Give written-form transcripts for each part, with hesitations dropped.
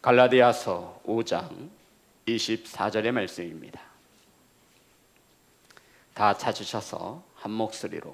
갈라디아서 5장 24절의 말씀입니다. 다 찾으셔서 한 목소리로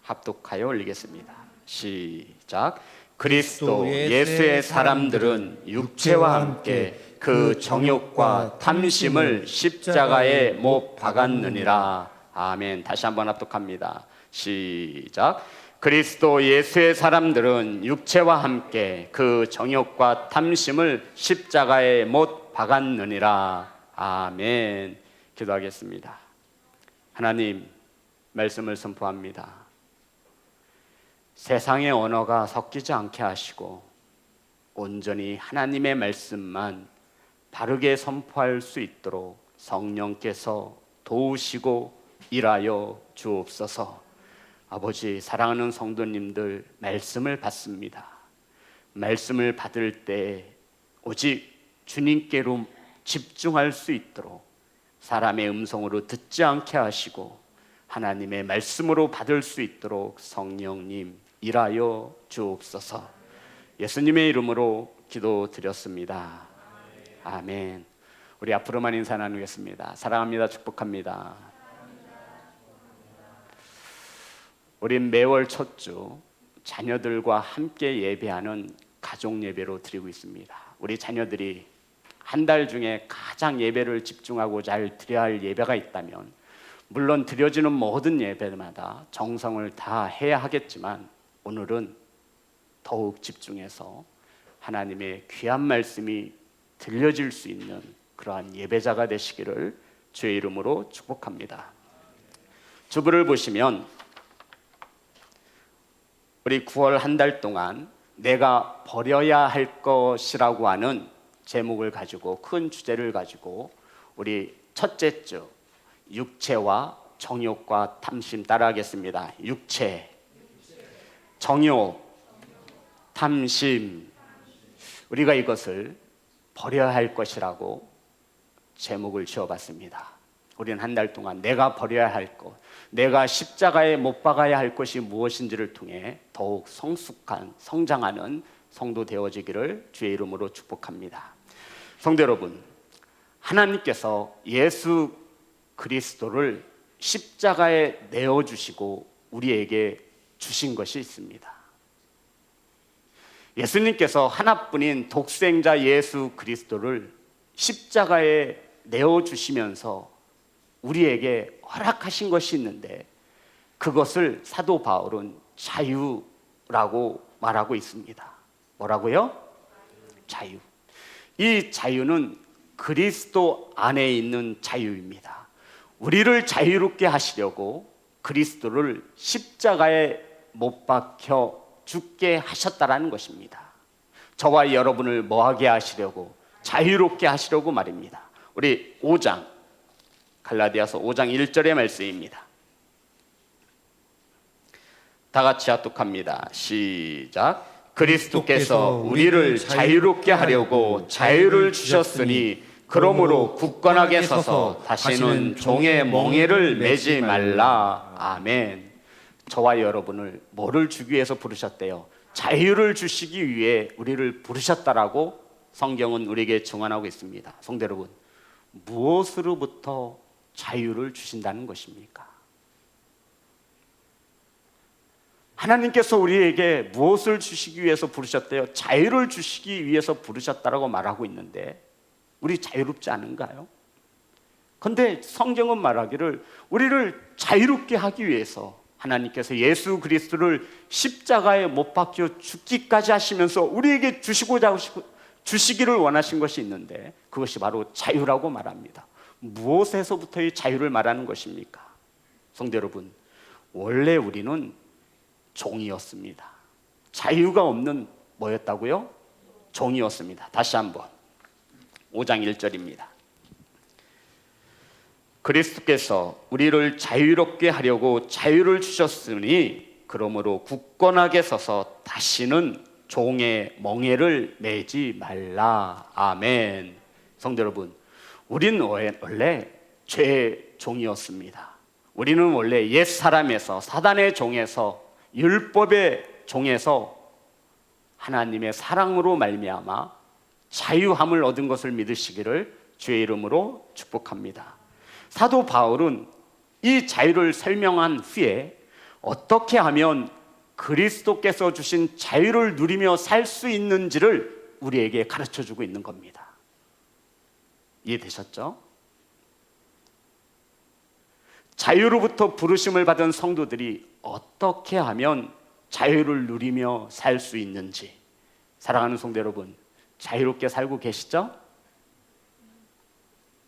합독하여 올리겠습니다. 시작. 그리스도 예수의 사람들은 육체와 함께 그 정욕과 탐심을 십자가에 못 박았느니라. 아멘. 다시 한번 합독합니다. 시작. 그리스도 예수의 사람들은 육체와 함께 그 정욕과 탐심을 십자가에 못 박았느니라. 아멘. 기도하겠습니다. 하나님, 말씀을 선포합니다. 세상의 언어가 섞이지 않게 하시고 온전히 하나님의 말씀만 바르게 선포할 수 있도록 성령께서 도우시고 일하여 주옵소서. 아버지, 사랑하는 성도님들, 말씀을 받습니다. 말씀을 받을 때 오직 주님께로 집중할 수 있도록 사람의 음성으로 듣지 않게 하시고 하나님의 말씀으로 받을 수 있도록 성령님 일하여 주옵소서. 예수님의 이름으로 기도드렸습니다. 아멘. 우리 앞으로만 인사 나누겠습니다. 사랑합니다. 축복합니다. 우린 매월 첫 주 자녀들과 함께 예배하는 가족 예배로 드리고 있습니다. 우리 자녀들이 한 달 중에 가장 예배를 집중하고 잘 드려야 할 예배가 있다면 물론 드려지는 모든 예배마다 정성을 다해야 하겠지만 오늘은 더욱 집중해서 하나님의 귀한 말씀이 들려질 수 있는 그러한 예배자가 되시기를 주의 이름으로 축복합니다. 주부를 보시면 우리 9월 한 달 동안 내가 버려야 할 것이라고 하는 제목을 가지고 큰 주제를 가지고 우리 첫째 주 육체와 정욕과 탐심 따라하겠습니다. 육체, 정욕, 탐심. 우리가 이것을 버려야 할 것이라고 제목을 지어봤습니다. 우리는 한 달 동안 내가 버려야 할 것, 내가 십자가에 못 박아야 할 것이 무엇인지를 통해 더욱 성숙한, 성장하는 성도 되어지기를 주의 이름으로 축복합니다. 성도 여러분, 하나님께서 예수 그리스도를 십자가에 내어주시고 우리에게 주신 것이 있습니다. 예수님께서 하나뿐인 독생자 예수 그리스도를 십자가에 내어주시면서 우리에게 허락하신 것이 있는데 그것을 사도 바울은 자유라고 말하고 있습니다. 뭐라고요? 자유. 이 자유는 그리스도 안에 있는 자유입니다. 우리를 자유롭게 하시려고 그리스도를 십자가에 못 박혀 죽게 하셨다라는 것입니다. 저와 여러분을 뭐하게 하시려고? 자유롭게 하시려고 말입니다. 우리 5장 갈라디아서 5장 1절의 말씀입니다. 다 같이 합독합니다. 시작. 그리스도께서 우리를 자유롭게 하려고 자유를 주셨으니 그러므로 굳건하게 서서 다시는 종의 멍에를 매지 말라. 아멘. 저와 여러분을 뭐를 주기 위해서 부르셨대요? 자유를 주시기 위해 우리를 부르셨다라고 성경은 우리에게 증언하고 있습니다. 성도 여러분, 무엇으로부터 자유를 주신다는 것입니까? 하나님께서 우리에게 무엇을 주시기 위해서 부르셨대요? 자유를 주시기 위해서 부르셨다라고 말하고 있는데 우리 자유롭지 않은가요? 그런데 성경은 말하기를 우리를 자유롭게 하기 위해서 하나님께서 예수 그리스도를 십자가에 못 박혀 죽기까지 하시면서 우리에게 주시기를 원하신 것이 있는데 그것이 바로 자유라고 말합니다. 무엇에서부터의 자유를 말하는 것입니까? 성도 여러분, 원래 우리는 종이었습니다. 자유가 없는 뭐였다고요? 종이었습니다. 다시 한번 5장 1절입니다. 그리스도께서 우리를 자유롭게 하려고 자유를 주셨으니 그러므로 굳건하게 서서 다시는 종의 멍에를 매지 말라. 아멘. 성도 여러분, 우리는 원래 죄의 종이었습니다. 우리는 원래 옛사람에서, 사단의 종에서, 율법의 종에서 하나님의 사랑으로 말미암아 자유함을 얻은 것을 믿으시기를 주의 이름으로 축복합니다. 사도 바울은 이 자유를 설명한 후에 어떻게 하면 그리스도께서 주신 자유를 누리며 살 수 있는지를 우리에게 가르쳐주고 있는 겁니다. 이해되셨죠? 자유로부터 부르심을 받은 성도들이 어떻게 하면 자유를 누리며 살 수 있는지, 사랑하는 성도 여러분, 자유롭게 살고 계시죠?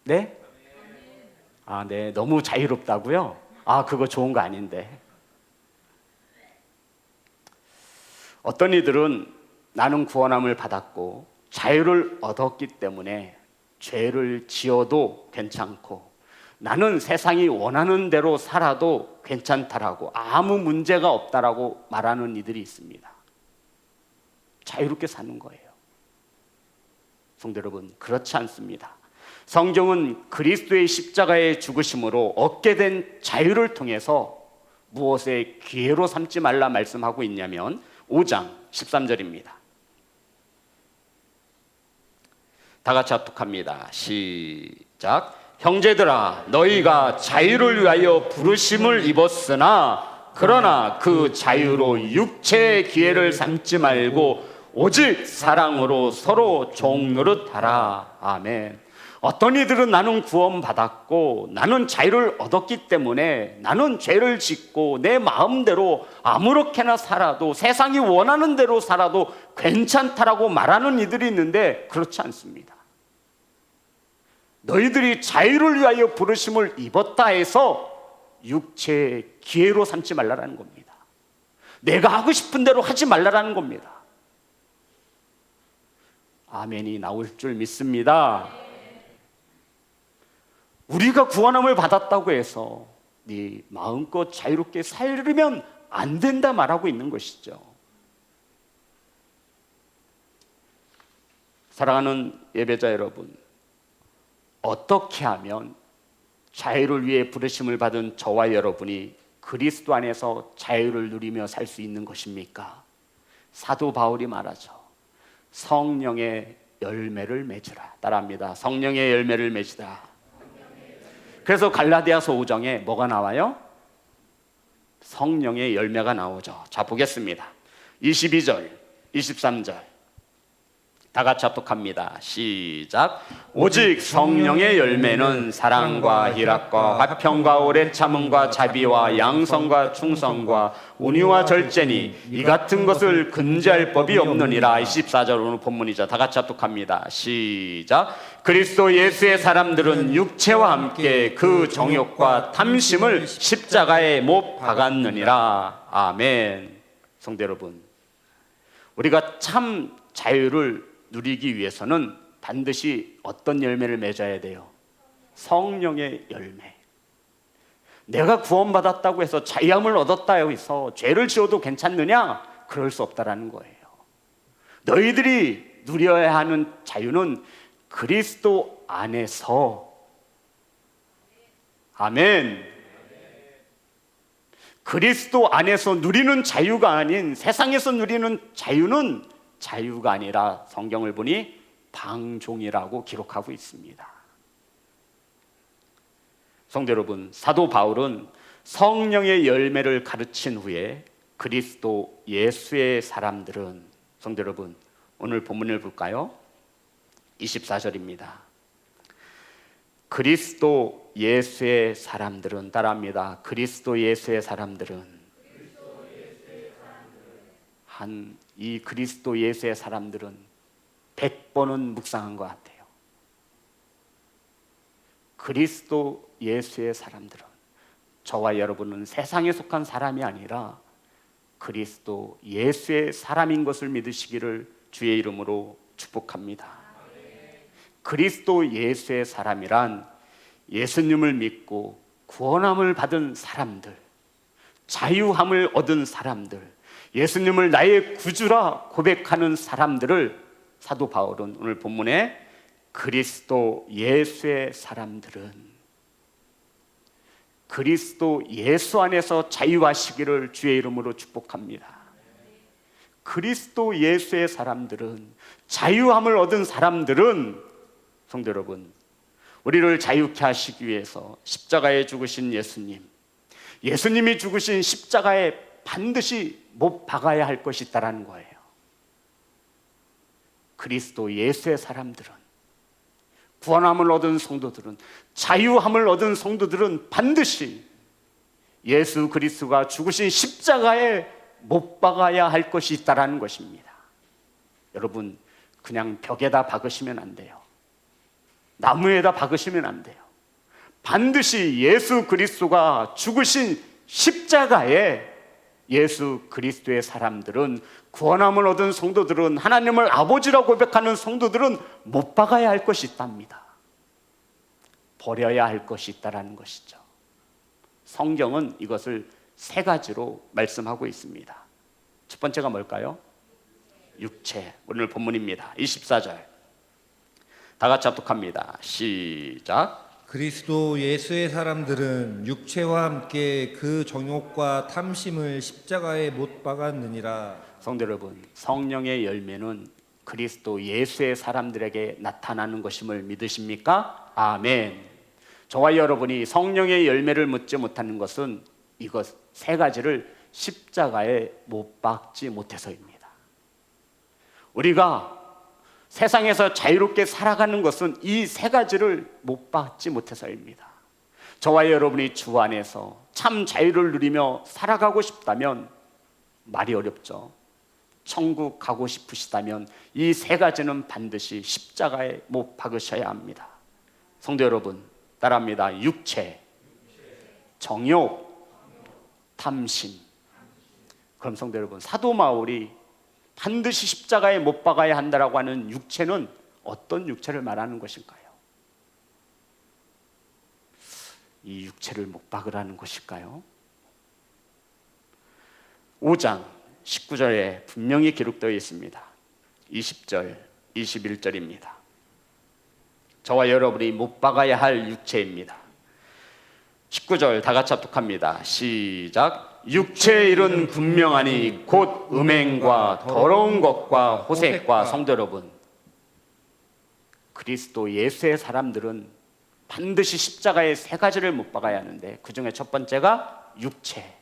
네? 네, 너무 자유롭다고요? 그거 좋은 거 아닌데. 어떤 이들은 나는 구원함을 받았고 자유를 얻었기 때문에 죄를 지어도 괜찮고 나는 세상이 원하는 대로 살아도 괜찮다라고, 아무 문제가 없다라고 말하는 이들이 있습니다. 자유롭게 사는 거예요. 성도 여러분, 그렇지 않습니다. 성경은 그리스도의 십자가의 죽으심으로 얻게 된 자유를 통해서 무엇에 기회로 삼지 말라 말씀하고 있냐면 5장 13절입니다. 다 같이 합독합니다. 시작. 형제들아, 너희가 자유를 위하여 부르심을 입었으나 그러나 그 자유로 육체의 기회를 삼지 말고 오직 사랑으로 서로 종노릇하라. 아멘. 어떤 이들은 나는 구원받았고 나는 자유를 얻었기 때문에 나는 죄를 짓고 내 마음대로 아무렇게나 살아도, 세상이 원하는 대로 살아도 괜찮다라고 말하는 이들이 있는데 그렇지 않습니다. 너희들이 자유를 위하여 부르심을 입었다 해서 육체의 기회로 삼지 말라라는 겁니다. 내가 하고 싶은 대로 하지 말라라는 겁니다. 아멘이 나올 줄 믿습니다. 우리가 구원함을 받았다고 해서 네 마음껏 자유롭게 살려면 안 된다 말하고 있는 것이죠. 사랑하는 예배자 여러분, 어떻게 하면 자유를 위해 부르심을 받은 저와 여러분이 그리스도 안에서 자유를 누리며 살 수 있는 것입니까? 사도 바울이 말하죠. 성령의 열매를 맺으라. 따라합니다. 성령의 열매를 맺으라. 그래서 갈라디아서 5장에 뭐가 나와요? 성령의 열매가 나오죠. 자, 보겠습니다. 22절, 23절 다 같이 합독합니다. 시작. 오직 성령의 열매는 사랑과 희락과 화평과 오래 참음과 자비와 양성과 충성과 온유와 절제니 이 같은 것을 금지할 법이 없느니라. 24절 오늘 본문이죠. 다 같이 합독합니다. 시작. 그리스도 예수의 사람들은 육체와 함께 그 정욕과 탐심을 십자가에 못 박았느니라. 아멘. 성도 여러분, 우리가 참 자유를 누리기 위해서는 반드시 어떤 열매를 맺어야 돼요? 성령의 열매. 내가 구원받았다고 해서 자유함을 얻었다고 해서 죄를 지어도 괜찮느냐? 그럴 수 없다라는 거예요. 너희들이 누려야 하는 자유는 그리스도 안에서, 아멘, 그리스도 안에서 누리는 자유가 아닌 세상에서 누리는 자유는 자유가 아니라 성경을 보니 방종이라고 기록하고 있습니다. 성도 여러분, 사도 바울은 성령의 열매를 가르친 후에 그리스도 예수의 사람들은, 성도 여러분, 오늘 본문을 볼까요? 24절입니다. 그리스도 예수의 사람들은, 따라합니다. 그리스도 예수의 사람들은, 이 그리스도 예수의 사람들은 100번은 묵상한 것 같아요. 그리스도 예수의 사람들은, 저와 여러분은 세상에 속한 사람이 아니라 그리스도 예수의 사람인 것을 믿으시기를 주의 이름으로 축복합니다. 그리스도 예수의 사람이란 예수님을 믿고 구원함을 받은 사람들, 자유함을 얻은 사람들, 예수님을 나의 구주라 고백하는 사람들을 사도 바울은 오늘 본문에 그리스도 예수의 사람들은, 그리스도 예수 안에서 자유하시기를 주의 이름으로 축복합니다. 그리스도 예수의 사람들은, 자유함을 얻은 사람들은, 성도 여러분, 우리를 자유케 하시기 위해서 십자가에 죽으신 예수님이 죽으신 십자가에 반드시 못 박아야 할 것이 있다는 거예요. 그리스도 예수의 사람들은, 구원함을 얻은 성도들은, 자유함을 얻은 성도들은 반드시 예수 그리스도가 죽으신 십자가에 못 박아야 할 것이 있다는 것입니다. 여러분, 그냥 벽에다 박으시면 안 돼요. 나무에다 박으시면 안 돼요. 반드시 예수 그리스도가 죽으신 십자가에 예수 그리스도의 사람들은, 구원함을 얻은 성도들은, 하나님을 아버지라고 고백하는 성도들은 못 박아야 할 것이 있답니다. 버려야 할 것이 있다는 것이죠. 성경은 이것을 세 가지로 말씀하고 있습니다. 첫 번째가 뭘까요? 육체. 오늘 본문입니다. 24절 다 같이 합독합니다. 시작. 그리스도 예수의 사람들은 육체와 함께 그 정욕과 탐심을 십자가에 못 박았느니라. 성도 여러분, 성령의 열매는 그리스도 예수의 사람들에게 나타나는 것임을 믿으십니까? 아멘. 저와 여러분이 성령의 열매를 묻지 못하는 것은 이것 세 가지를 십자가에 못 박지 못해서입니다. 우리가 세상에서 자유롭게 살아가는 것은 이 세 가지를 못 받지 못해서입니다. 저와 여러분이 주 안에서 참 자유를 누리며 살아가고 싶다면, 말이 어렵죠. 천국 가고 싶으시다면 이 세 가지는 반드시 십자가에 못 박으셔야 합니다. 성도 여러분, 따라합니다. 육체, 정욕, 탐심. 그럼 성도 여러분, 사도 바울이 반드시 십자가에 못 박아야 한다라고 하는 육체는 어떤 육체를 말하는 것일까요? 이 육체를 못 박으라는 것일까요? 5장 19절에 분명히 기록되어 있습니다. 20절, 21절입니다. 저와 여러분이 못 박아야 할 육체입니다. 19절 다 같이 합독합니다. 시작. 육체의 일은 분명하니 곧 음행과 더러운 것과 호색과. 성도 여러분, 그리스도 예수의 사람들은 반드시 십자가에 세 가지를 못 박아야 하는데, 그 중에 첫 번째가 육체.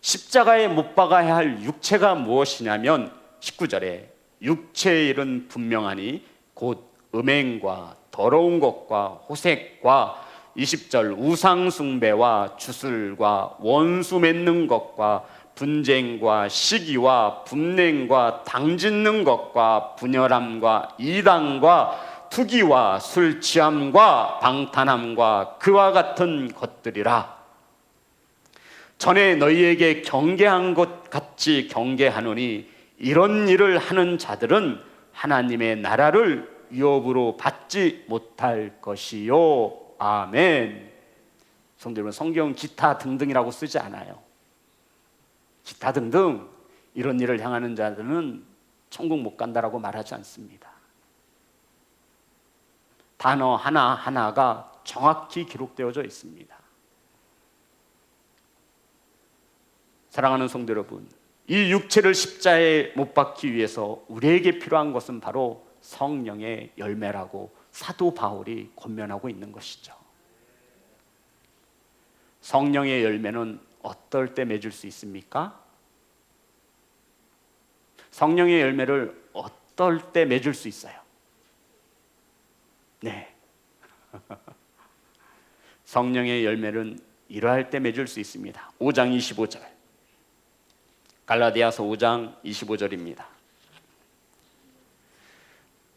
십자가에 못 박아야 할 육체가 무엇이냐면 19절에 육체의 일은 분명하니 곧 음행과 더러운 것과 호색과, 20절 우상 숭배와 주술과 원수 맺는 것과 분쟁과 시기와 분냉과 당짓는 것과 분열함과 이단과 투기와 술 취함과 방탄함과 그와 같은 것들이라. 전에 너희에게 경계한 것 같이 경계하노니 이런 일을 하는 자들은 하나님의 나라를 유업으로 받지 못할 것이요. 아멘. 성도 여러분, 성경 기타 등등이라고 쓰지 않아요. 기타 등등 이런 일을 향하는 자들은 천국 못 간다라고 말하지 않습니다. 단어 하나하나가 정확히 기록되어져 있습니다. 사랑하는 성도 여러분, 이 육체를 십자가에 못 박기 위해서 우리에게 필요한 것은 바로 성령의 열매라고 사도 바울이 권면하고 있는 것이죠. 성령의 열매는 어떨 때 맺을 수 있습니까? 성령의 열매를 어떨 때 맺을 수 있어요? 네. 성령의 열매는 이러할 때 맺을 수 있습니다. 5장 25절. 갈라디아서 5장 25절입니다.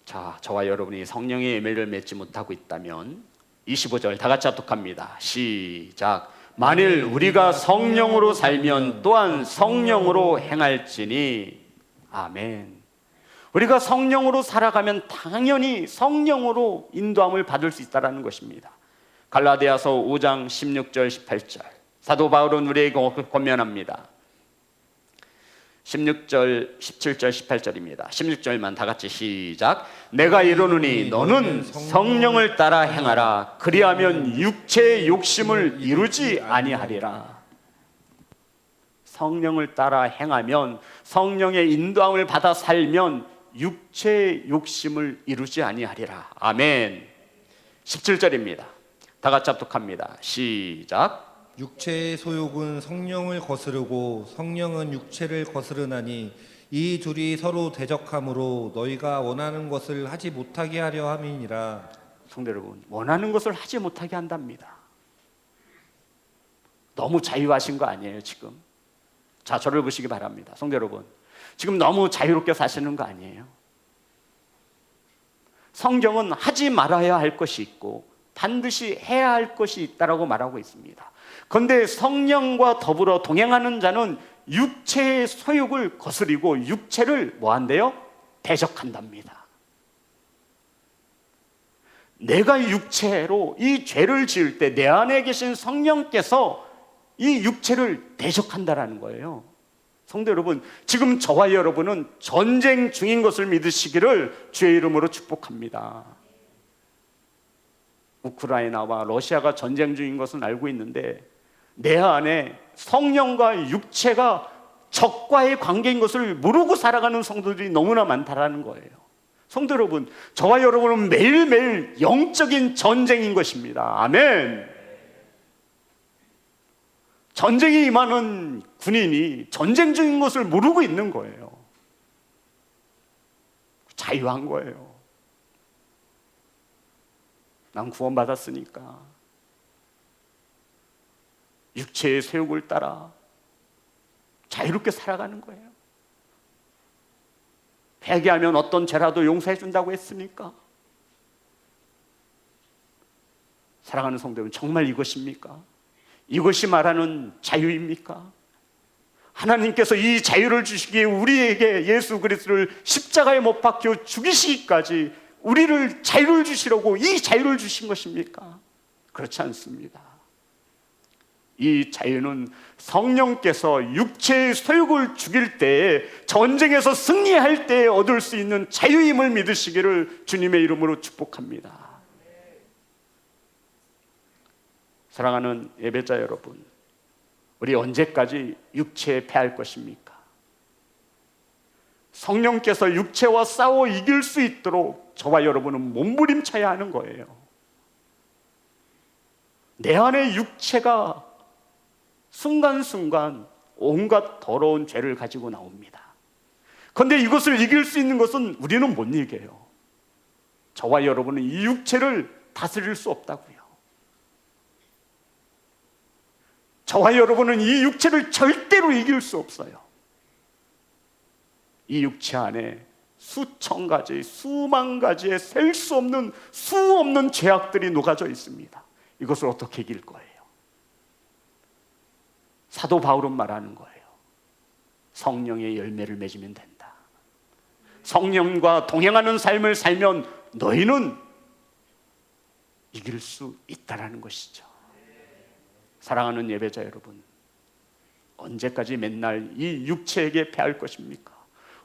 자, 저와 여러분이 성령의 열매를 맺지 못하고 있다면 25절 다 같이 합독합니다. 시작. 만일 우리가 성령으로 살면 또한 성령으로 행할지니. 아멘. 우리가 성령으로 살아가면 당연히 성령으로 인도함을 받을 수 있다는 것입니다. 갈라디아서 5장 16절 18절 사도 바울은 우리에게 권면합니다. 16절, 17절, 18절입니다. 16절만 다 같이 시작. 내가 이르노니 너는 성령을 따라 행하라. 그리하면 육체의 욕심을 이루지 아니하리라. 성령을 따라 행하면, 성령의 인도함을 받아 살면 육체의 욕심을 이루지 아니하리라. 아멘. 17절입니다. 다 같이 합독합니다. 시작. 육체의 소욕은 성령을 거스르고 성령은 육체를 거스르나니 이 둘이 서로 대적함으로 너희가 원하는 것을 하지 못하게 하려 함이니라. 성도 여러분, 원하는 것을 하지 못하게 한답니다. 너무 자유하신 거 아니에요 지금? 자, 저를 보시기 바랍니다. 성도 여러분, 지금 너무 자유롭게 사시는 거 아니에요? 성경은 하지 말아야 할 것이 있고 반드시 해야 할 것이 있다라고 말하고 있습니다. 그런데 성령과 더불어 동행하는 자는 육체의 소욕을 거스리고 육체를 뭐 한대요? 대적한답니다. 내가 육체로 이 죄를 지을 때 내 안에 계신 성령께서 이 육체를 대적한다라는 거예요. 성도 여러분, 지금 저와 여러분은 전쟁 중인 것을 믿으시기를 주의 이름으로 축복합니다. 우크라이나와 러시아가 전쟁 중인 것은 알고 있는데 내 안에 성령과 육체가 적과의 관계인 것을 모르고 살아가는 성도들이 너무나 많다라는 거예요. 성도 여러분, 저와 여러분은 매일매일 영적인 전쟁인 것입니다. 아멘. 전쟁이 임하는 군인이 전쟁 중인 것을 모르고 있는 거예요. 자유한 거예요. 난 구원받았으니까 육체의 소욕을 따라 자유롭게 살아가는 거예요. 회개하면 어떤 죄라도 용서해 준다고 했으니까. 사랑하는 성도 여러분, 정말 이것입니까? 이것이 말하는 자유입니까? 하나님께서 이 자유를 주시기에 우리에게 예수 그리스도를 십자가에 못 박혀 죽이시기까지 우리를 자유를 주시려고 이 자유를 주신 것입니까? 그렇지 않습니다. 이 자유는 성령께서 육체의 소욕을 죽일 때에, 전쟁에서 승리할 때에 얻을 수 있는 자유임을 믿으시기를 주님의 이름으로 축복합니다. 사랑하는 예배자 여러분, 우리 언제까지 육체에 패할 것입니까? 성령께서 육체와 싸워 이길 수 있도록 저와 여러분은 몸부림쳐야 하는 거예요. 내 안에 육체가 순간순간 온갖 더러운 죄를 가지고 나옵니다. 그런데 이것을 이길 수 있는 것은 우리는 못 이겨요. 저와 여러분은 이 육체를 다스릴 수 없다고요. 저와 여러분은 이 육체를 절대로 이길 수 없어요. 이 육체 안에 수천 가지, 수만 가지의 셀 수 없는, 수 없는 죄악들이 녹아져 있습니다. 이것을 어떻게 이길 거예요? 사도 바울은 말하는 거예요. 성령의 열매를 맺으면 된다. 성령과 동행하는 삶을 살면 너희는 이길 수 있다라는 것이죠. 사랑하는 예배자 여러분, 언제까지 맨날 이 육체에게 패할 것입니까?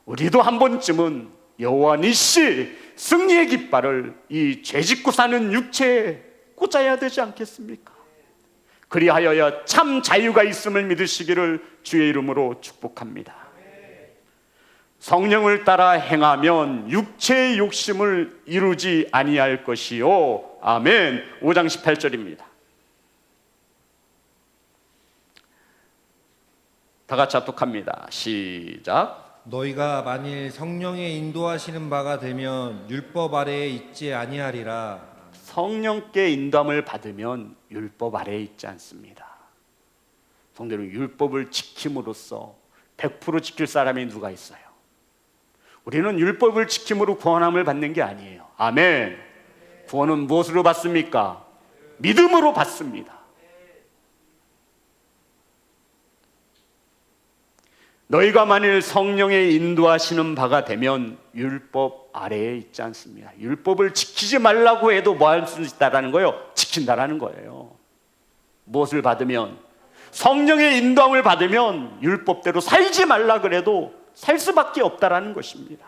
우리도 한 번쯤은 여호와 니시 승리의 깃발을 이 죄짓고 사는 육체에 꽂아야 되지 않겠습니까? 그리하여야 참 자유가 있음을 믿으시기를 주의 이름으로 축복합니다. 성령을 따라 행하면 육체의 욕심을 이루지 아니할 것이요. 아멘. 5장 18절입니다. 다 같이 합독합니다. 시작. 너희가 만일 성령의 인도하시는 바가 되면 율법 아래에 있지 아니하리라. 성령께 인도함을 받으면 율법 아래에 있지 않습니다. 성도 여러분, 율법을 지킴으로써 100% 지킬 사람이 누가 있어요? 우리는 율법을 지킴으로 구원함을 받는 게 아니에요. 아멘. 구원은 무엇으로 받습니까? 믿음으로 받습니다. 너희가 만일 성령의 인도하시는 바가 되면 율법 아래에 있지 않습니다. 율법을 지키지 말라고 해도 뭐 할 수 있다라는 거예요? 지킨다라는 거예요. 무엇을 받으면? 성령의 인도함을 받으면 율법대로 살지 말라 그래도 살 수밖에 없다라는 것입니다.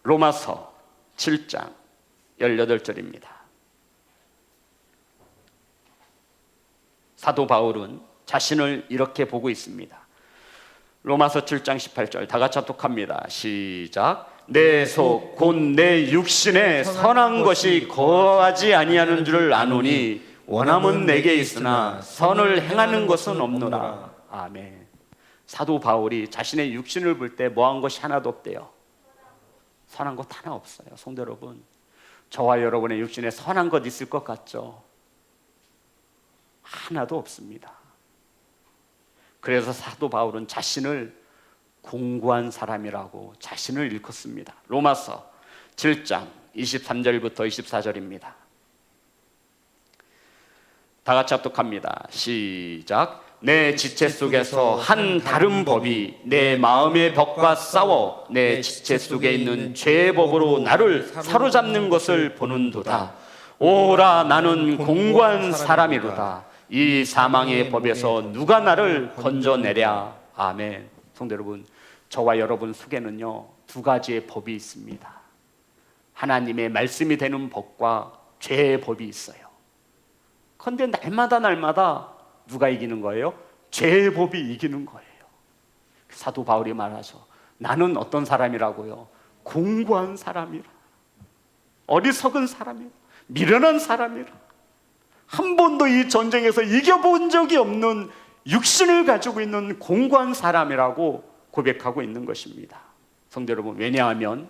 로마서 7장 18절입니다. 사도 바울은 자신을 이렇게 보고 있습니다. 로마서 7장 18절 다 같이 합독합니다. 시작. 내 속 곧 내 육신에 선한 것이 거하지 아니하는 줄 아노니 원함은 내게 있으나 선을 행하는 것은 없노라. 아멘. 사도 바울이 자신의 육신을 볼 때 뭐한 것이 하나도 없대요. 선한 것 하나 없어요. 성도 여러분, 저와 여러분의 육신에 선한 것 있을 것 같죠? 하나도 없습니다. 그래서 사도 바울은 자신을 공고한 사람이라고 자신을 일컫습니다. 로마서 7장 23절부터 24절입니다. 다 같이 합독합니다. 시작. 내 지체 속에서 한 다른 법이 내 마음의 법과 싸워 내 지체 속에 있는 죄의 법으로 나를 사로잡는 것을 보는도다. 오라, 나는 공고한 사람이로다. 이 사망의 법에서 누가 나를 건져내랴. 아멘. 성도 여러분, 저와 여러분 속에는요 두 가지의 법이 있습니다. 하나님의 말씀이 되는 법과 죄의 법이 있어요. 그런데 날마다 누가 이기는 거예요? 죄의 법이 이기는 거예요. 사도 바울이 말하죠. 나는 어떤 사람이라고요? 공고한 사람이라. 어리석은 사람이라. 미련한 사람이라. 한 번도 이 전쟁에서 이겨본 적이 없는 육신을 가지고 있는 공고한 사람이라고 고백하고 있는 것입니다. 성도 여러분, 왜냐하면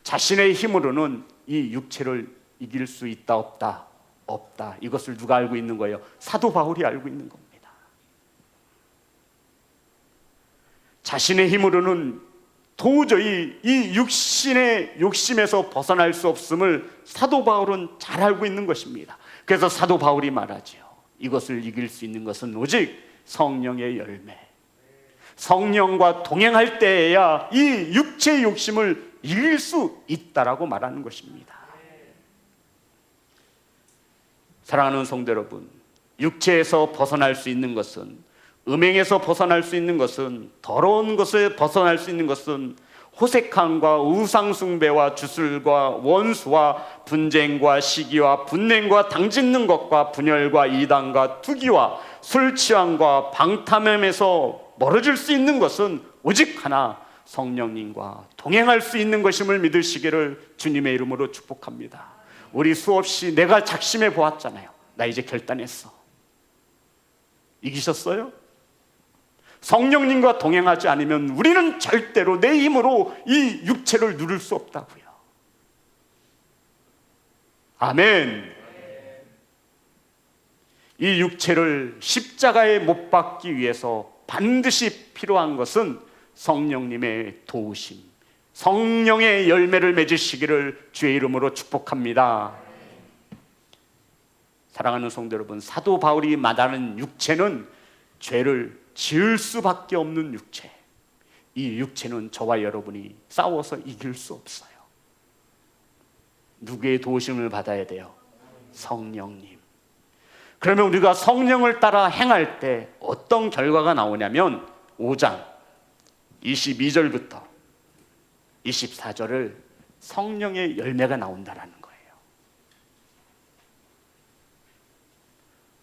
자신의 힘으로는 이 육체를 이길 수 있다 없다? 없다. 이것을 누가 알고 있는 거예요? 사도 바울이 알고 있는 겁니다. 자신의 힘으로는 도저히 이 육신의 욕심에서 벗어날 수 없음을 사도 바울은 잘 알고 있는 것입니다. 그래서 사도 바울이 말하죠. 이것을 이길 수 있는 것은 오직 성령의 열매. 성령과 동행할 때에야 이 육체의 욕심을 이길 수 있다라고 말하는 것입니다. 사랑하는 성도 여러분, 육체에서 벗어날 수 있는 것은, 음행에서 벗어날 수 있는 것은, 더러운 것에 벗어날 수 있는 것은 호색함과 우상숭배와 주술과 원수와 분쟁과 시기와 분냉과 당짓는 것과 분열과 이단과 투기와 술 취함과 방탕함에서 멀어질 수 있는 것은 오직 하나, 성령님과 동행할 수 있는 것임을 믿으시기를 주님의 이름으로 축복합니다. 우리 수없이 내가 작심해 보았잖아요. 나 이제 결단했어. 이기셨어요? 성령님과 동행하지 않으면 우리는 절대로 내 힘으로 이 육체를 누릴 수 없다고요. 아멘. 이 육체를 십자가에 못 박기 위해서 반드시 필요한 것은 성령님의 도우심, 성령의 열매를 맺으시기를 주의 이름으로 축복합니다. 사랑하는 성도 여러분, 사도 바울이 말하는 육체는 죄를 지을 수밖에 없는 육체. 이 육체는 저와 여러분이 싸워서 이길 수 없어요. 누구의 도우심을 받아야 돼요? 성령님. 그러면 우리가 성령을 따라 행할 때 어떤 결과가 나오냐면 5장 22절부터 24절을 성령의 열매가 나온다라는 거예요.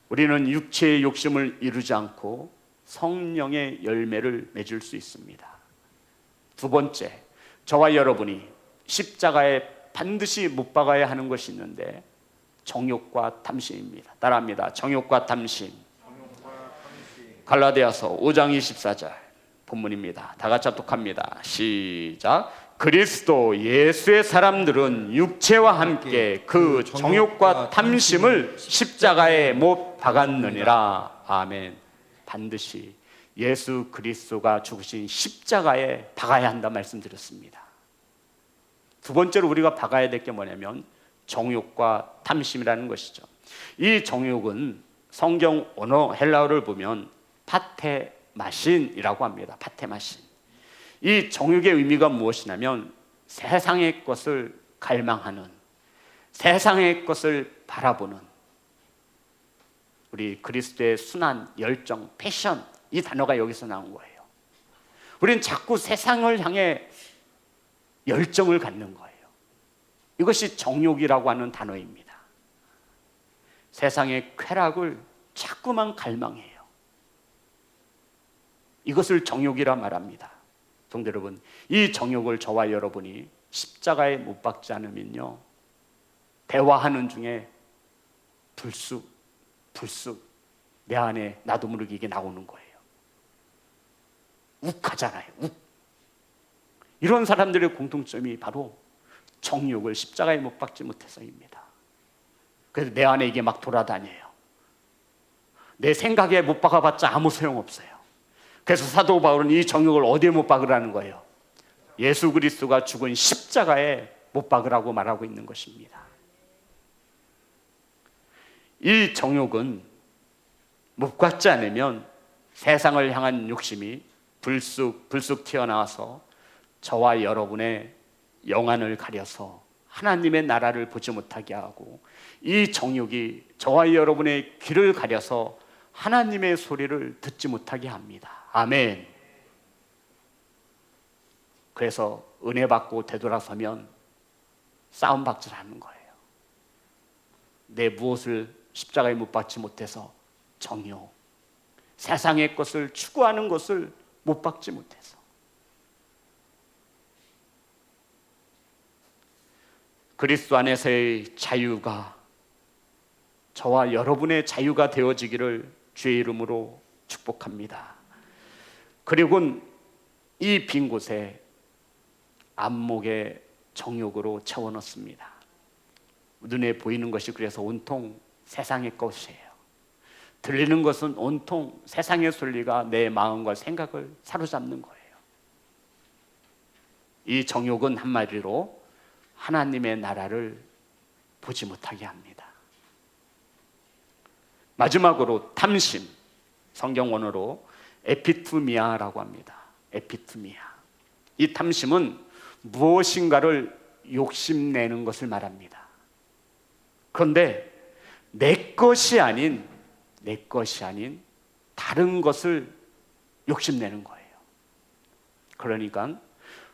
우리는 육체의 욕심을 이루지 않고 성령의 열매를 맺을 수 있습니다. 두 번째, 저와 여러분이 십자가에 반드시 못 박아야 하는 것이 있는데 정욕과 탐심입니다. 따라합니다. 정욕과 탐심. 갈라디아서 5장 24절 본문입니다. 다 같이 합독합니다. 시작. 그리스도 예수의 사람들은 육체와 함께 그 정욕과 탐심을 십자가에 못 박았느니라. 아멘. 반드시 예수 그리스도가 죽으신 십자가에 박아야 한다 말씀드렸습니다. 두 번째로 우리가 박아야 될 게 뭐냐면 정욕과 탐심이라는 것이죠. 이 정욕은 성경 언어 헬라어를 보면 파테마신이라고 합니다. 파테마신. 이 정욕의 의미가 무엇이냐면 세상의 것을 갈망하는, 세상의 것을 바라보는, 우리 그리스도의 순한 열정, 패션, 이 단어가 여기서 나온 거예요. 우리는 자꾸 세상을 향해 열정을 갖는 거예요. 이것이 정욕이라고 하는 단어입니다. 세상의 쾌락을 자꾸만 갈망해요. 이것을 정욕이라 말합니다. 성도 여러분, 이 정욕을 저와 여러분이 십자가에 못 박지 않으면요, 대화하는 중에 불쑥 내 안에 나도 모르게 이게 나오는 거예요. 욱하잖아요. 욱. 이런 사람들의 공통점이 바로 정욕을 십자가에 못 박지 못해서입니다. 그래서 내 안에 이게 막 돌아다녀요. 내 생각에 못 박아봤자 아무 소용없어요. 그래서 사도 바울은 이 정욕을 어디에 못 박으라는 거예요? 예수 그리스도가 죽은 십자가에 못 박으라고 말하고 있는 것입니다. 이 정욕은 못 박지 않으면 세상을 향한 욕심이 불쑥 튀어나와서 저와 여러분의 영안을 가려서 하나님의 나라를 보지 못하게 하고, 이 정욕이 저와 여러분의 귀를 가려서 하나님의 소리를 듣지 못하게 합니다. 아멘. 그래서 은혜 받고 되돌아서면 싸움박질하는 거예요. 내 무엇을 십자가에 못 박지 못해서 정욕, 세상의 것을 추구하는 것을 못 박지 못해서. 그리스도 안에서의 자유가 저와 여러분의 자유가 되어지기를 주의 이름으로 축복합니다. 그리고 이 빈 곳에 안목의 정욕으로 채워넣습니다. 눈에 보이는 것이 그래서 온통 세상의 것이에요. 들리는 것은 온통 세상의 소리가 내 마음과 생각을 사로잡는 거예요. 이 정욕은 한마디로 하나님의 나라를 보지 못하게 합니다. 마지막으로 탐심, 성경 원어로 에피투미아라고 합니다. 에피투미아. 이 탐심은 무엇인가를 욕심내는 것을 말합니다. 그런데 내 것이 아닌 다른 것을 욕심내는 거예요. 그러니까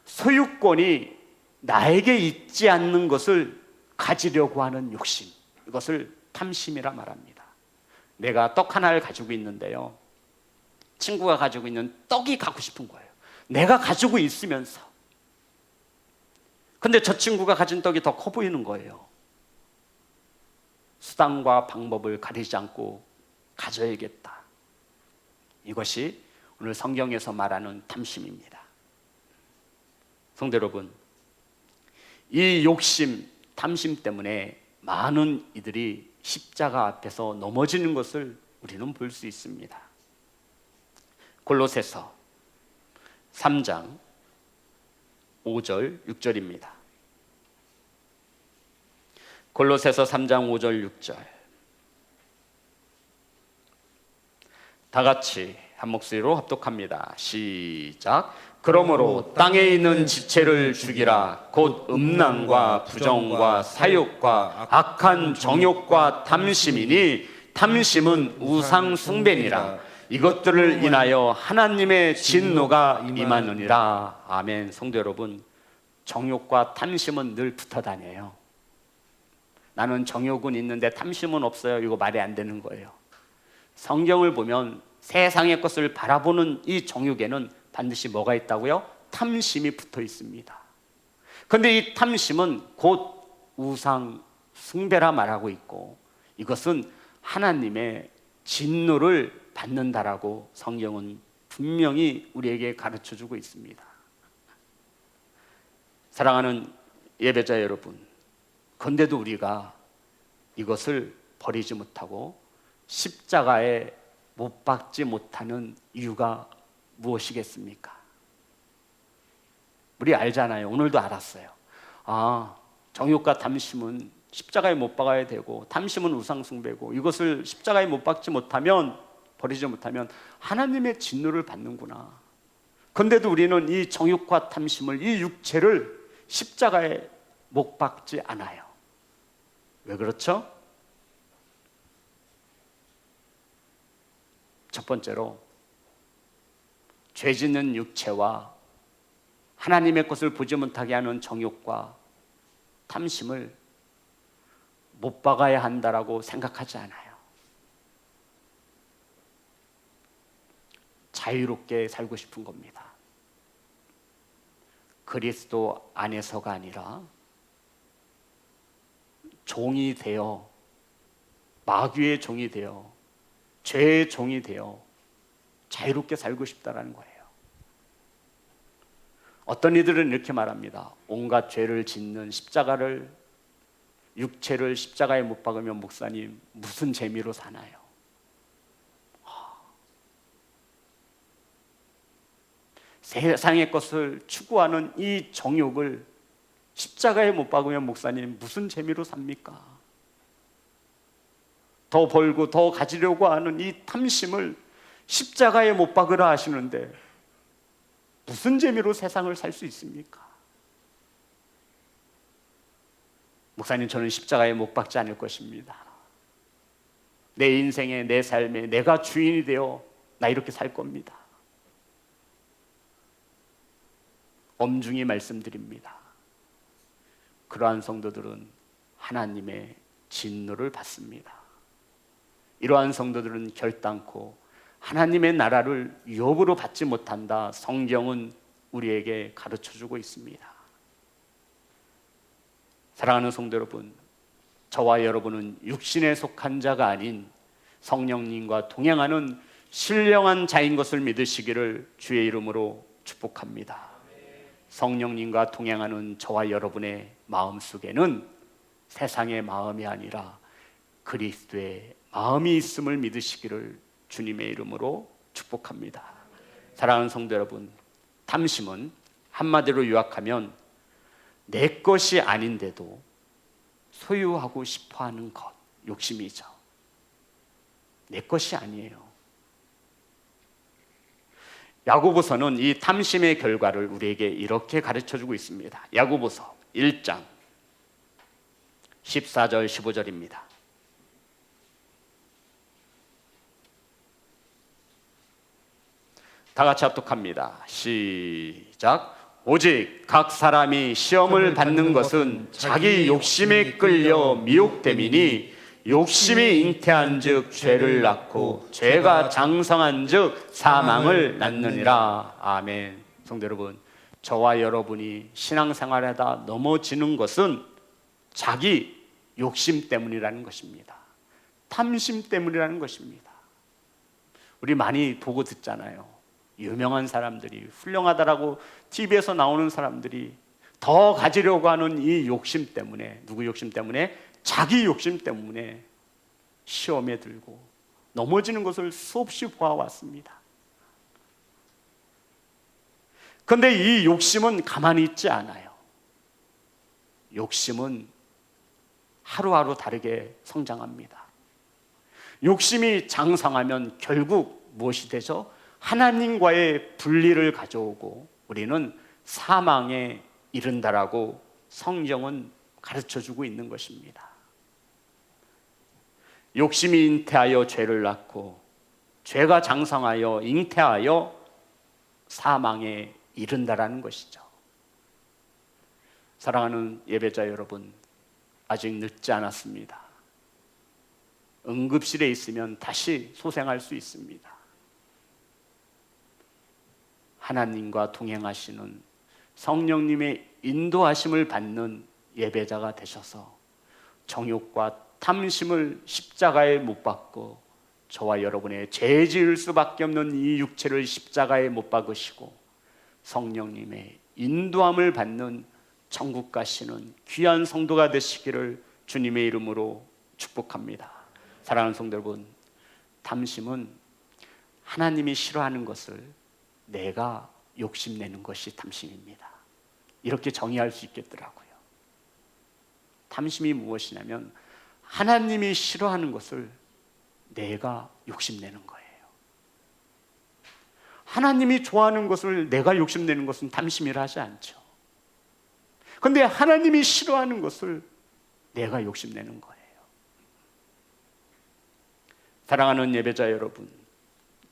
소유권이 나에게 있지 않는 것을 가지려고 하는 욕심, 이것을 탐심이라 말합니다. 내가 떡 하나를 가지고 있는데요, 친구가 가지고 있는 떡이 갖고 싶은 거예요. 내가 가지고 있으면서. 근데 저 친구가 가진 떡이 더 커 보이는 거예요. 수단과 방법을 가리지 않고 가져야겠다. 이것이 오늘 성경에서 말하는 탐심입니다. 성도 여러분, 이 욕심, 탐심 때문에 많은 이들이 십자가 앞에서 넘어지는 것을 우리는 볼 수 있습니다. 골로새서 3장 5절 6절입니다. 골로새서 3장 5절 6절, 다 같이 한 목소리로 합독합니다. 시작. 그러므로 땅에 있는 지체를 죽이라. 곧 음란과 부정과 사욕과 악한 정욕과 탐심이니 탐심은 우상 숭배니라. 이것들을 인하여 하나님의 진노가 임하느니라. 아멘. 성도 여러분, 정욕과 탐심은 늘 붙어 다녀요. 나는 정욕은 있는데 탐심은 없어요. 이거 말이 안 되는 거예요. 성경을 보면 세상의 것을 바라보는 이 정욕에는 반드시 뭐가 있다고요? 탐심이 붙어 있습니다. 그런데 이 탐심은 곧 우상 숭배라 말하고 있고, 이것은 하나님의 진노를 받는다라고 성경은 분명히 우리에게 가르쳐주고 있습니다. 사랑하는 예배자 여러분, 그런데도 우리가 이것을 버리지 못하고 십자가에 못 박지 못하는 이유가 무엇이겠습니까? 우리 알잖아요. 오늘도 알았어요. 정욕과 탐심은 십자가에 못 박아야 되고, 탐심은 우상숭배고, 이것을 십자가에 못 박지 못하면, 버리지 못하면 하나님의 진노를 받는구나. 그런데도 우리는 이 정욕과 탐심을, 이 육체를 십자가에 못 박지 않아요. 왜 그렇죠? 첫 번째로 죄 짓는 육체와 하나님의 것을 보지 못하게 하는 정욕과 탐심을 못 박아야 한다라고 생각하지 않아요. 자유롭게 살고 싶은 겁니다. 그리스도 안에서가 아니라 종이 되어, 마귀의 종이 되어, 죄의 종이 되어 자유롭게 살고 싶다라는 거예요. 어떤 이들은 이렇게 말합니다. 온갖 죄를 짓는 십자가를, 육체를 십자가에 못 박으면 목사님 무슨 재미로 사나요? 세상의 것을 추구하는 이 정욕을 십자가에 못 박으면 목사님 무슨 재미로 삽니까? 더 벌고 더 가지려고 하는 이 탐심을 십자가에 못 박으라 하시는데 무슨 재미로 세상을 살 수 있습니까? 목사님, 저는 십자가에 못 박지 않을 것입니다. 내 인생에, 내 삶에 내가 주인이 되어 나 이렇게 살 겁니다. 엄중히 말씀드립니다. 그러한 성도들은 하나님의 진노를 받습니다. 이러한 성도들은 결단코 하나님의 나라를 유업으로 받지 못한다. 성경은 우리에게 가르쳐주고 있습니다. 사랑하는 성도 여러분, 저와 여러분은 육신에 속한 자가 아닌 성령님과 동행하는 신령한 자인 것을 믿으시기를 주의 이름으로 축복합니다. 성령님과 동행하는 저와 여러분의 마음속에는 세상의 마음이 아니라 그리스도의 마음이 있음을 믿으시기를 주님의 이름으로 축복합니다. 사랑하는 성도 여러분, 탐심은 한마디로 요약하면 내 것이 아닌데도 소유하고 싶어하는 것, 욕심이죠. 내 것이 아니에요. 야고보서는 이 탐심의 결과를 우리에게 이렇게 가르쳐주고 있습니다. 야고보서 1장 14절 15절입니다. 다 같이 합독합니다. 시작. 오직 각 사람이 시험을 받는 것은 자기 욕심에 끌려 미혹됨이니 욕심이 잉태한 즉 죄를 낳고 죄가 장성한 즉 사망을 낳느니라. 아멘. 성도 여러분, 저와 여러분이 신앙생활하다 넘어지는 것은 자기 욕심 때문이라는 것입니다. 탐심 때문이라는 것입니다. 우리 많이 보고 듣잖아요. 유명한 사람들이, 훌륭하다라고 TV에서 나오는 사람들이 더 가지려고 하는 이 욕심 때문에, 누구 욕심 때문에? 자기 욕심 때문에 시험에 들고 넘어지는 것을 수없이 보아왔습니다. 그런데 이 욕심은 가만히 있지 않아요. 욕심은 하루하루 다르게 성장합니다. 욕심이 장성하면 결국 무엇이 되죠? 하나님과의 분리를 가져오고 우리는 사망에 이른다라고 성경은 가르쳐주고 있는 것입니다. 욕심이 잉태하여 죄를 낳고 죄가 장성하여 잉태하여 사망에 이른다라는 것이죠. 사랑하는 예배자 여러분, 아직 늦지 않았습니다. 응급실에 있으면 다시 소생할 수 있습니다. 하나님과 동행하시는 성령님의 인도하심을 받는 예배자가 되셔서 정욕과 탐심을 십자가에 못 박고 저와 여러분의 죄 지을 수밖에 없는 이 육체를 십자가에 못 박으시고 성령님의 인도함을 받는 천국 가시는 귀한 성도가 되시기를 주님의 이름으로 축복합니다. 사랑하는 성도 여러분, 탐심은 하나님이 싫어하는 것을 내가 욕심내는 것이 탐심입니다. 이렇게 정의할 수 있겠더라고요. 탐심이 무엇이냐면 하나님이 싫어하는 것을 내가 욕심내는 거예요. 하나님이 좋아하는 것을 내가 욕심내는 것은 탐심이라 하지 않죠. 그런데 하나님이 싫어하는 것을 내가 욕심내는 거예요. 사랑하는 예배자 여러분,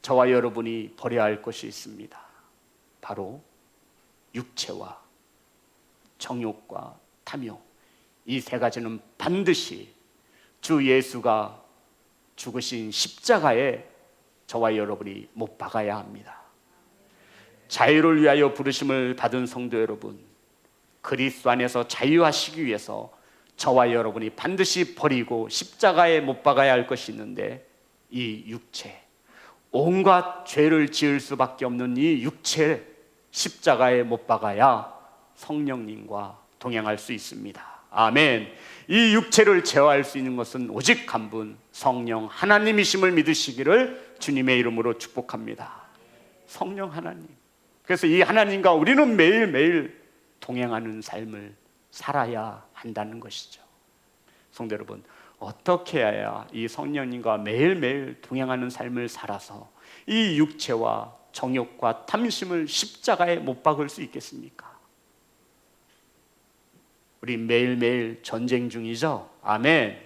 저와 여러분이 버려야 할 것이 있습니다. 바로 육체와 정욕과 탐욕, 이 세 가지는 반드시 주 예수가 죽으신 십자가에 저와 여러분이 못 박아야 합니다. 자유를 위하여 부르심을 받은 성도 여러분, 그리스도 안에서 자유하시기 위해서 저와 여러분이 반드시 버리고 십자가에 못 박아야 할 것이 있는데, 이 육체, 온갖 죄를 지을 수밖에 없는 이 육체 십자가에 못 박아야 성령님과 동행할 수 있습니다. 아멘. 이 육체를 제어할 수 있는 것은 오직 한 분, 성령 하나님이심을 믿으시기를 주님의 이름으로 축복합니다. 성령 하나님. 그래서 이 하나님과 우리는 매일매일 동행하는 삶을 살아야 한다는 것이죠. 성도 여러분, 어떻게 해야 이 성령님과 매일매일 동행하는 삶을 살아서 이 육체와 정욕과 탐심을 십자가에 못 박을 수 있겠습니까? 우리 매일매일 전쟁 중이죠. 아멘.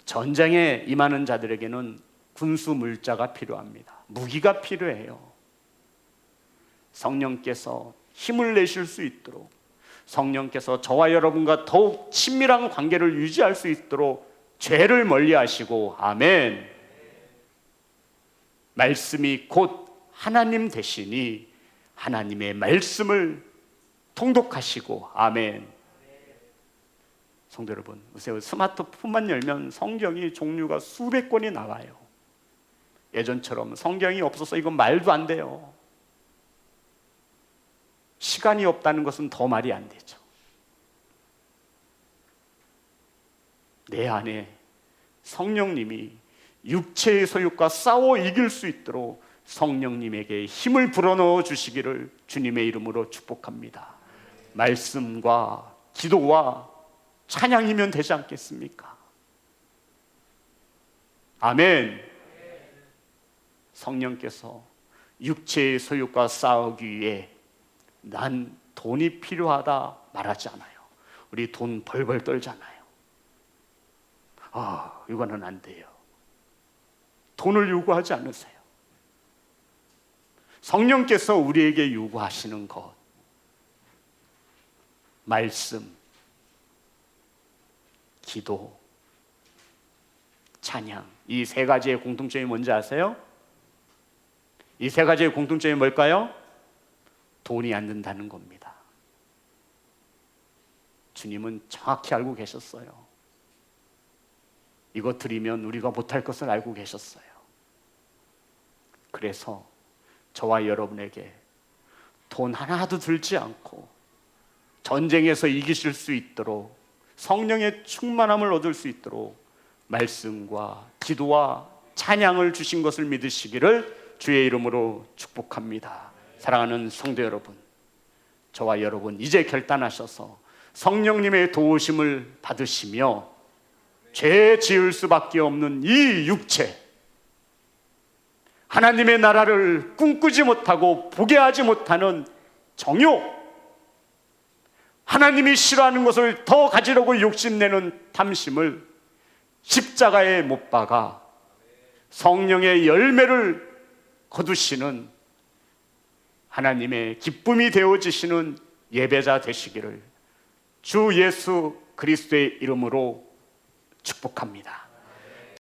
전쟁에 임하는 자들에게는 군수 물자가 필요합니다. 무기가 필요해요. 성령께서 힘을 내실 수 있도록, 성령께서 저와 여러분과 더욱 친밀한 관계를 유지할 수 있도록 죄를 멀리하시고, 아멘, 말씀이 곧 하나님 되시니 하나님의 말씀을 통독하시고, 아멘. 성도 여러분, 보세요. 스마트폰만 열면 성경이 종류가 수백 권이 나와요. 예전처럼 성경이 없어서 이건 말도 안 돼요. 시간이 없다는 것은 더 말이 안 되죠. 내 안에 성령님이 육체의 소욕과 싸워 이길 수 있도록 성령님에게 힘을 불어넣어 주시기를 주님의 이름으로 축복합니다. 말씀과 기도와 찬양이면 되지 않겠습니까? 아멘. 성령께서 육체의 소욕과 싸우기 위해 난 돈이 필요하다 말하지 않아요. 우리 돈 벌벌 떨잖아요. 이거는 안 돼요. 돈을 요구하지 않으세요. 성령께서 우리에게 요구하시는 것, 말씀, 기도, 찬양, 이 세 가지의 공통점이 뭔지 아세요? 이 세 가지의 공통점이 뭘까요? 돈이 안 든다는 겁니다. 주님은 정확히 알고 계셨어요. 이거 드리면 우리가 못할 것을 알고 계셨어요. 그래서 저와 여러분에게 돈 하나도 들지 않고 전쟁에서 이기실 수 있도록, 성령의 충만함을 얻을 수 있도록 말씀과 기도와 찬양을 주신 것을 믿으시기를 주의 이름으로 축복합니다. 사랑하는 성도 여러분, 저와 여러분 이제 결단하셔서 성령님의 도우심을 받으시며 죄 지을 수밖에 없는 이 육체, 하나님의 나라를 꿈꾸지 못하고 보게 하지 못하는 정욕, 하나님이 싫어하는 것을 더 가지려고 욕심내는 탐심을 십자가에 못 박아 성령의 열매를 거두시는 하나님의 기쁨이 되어지시는 예배자 되시기를 주 예수 그리스도의 이름으로 축복합니다.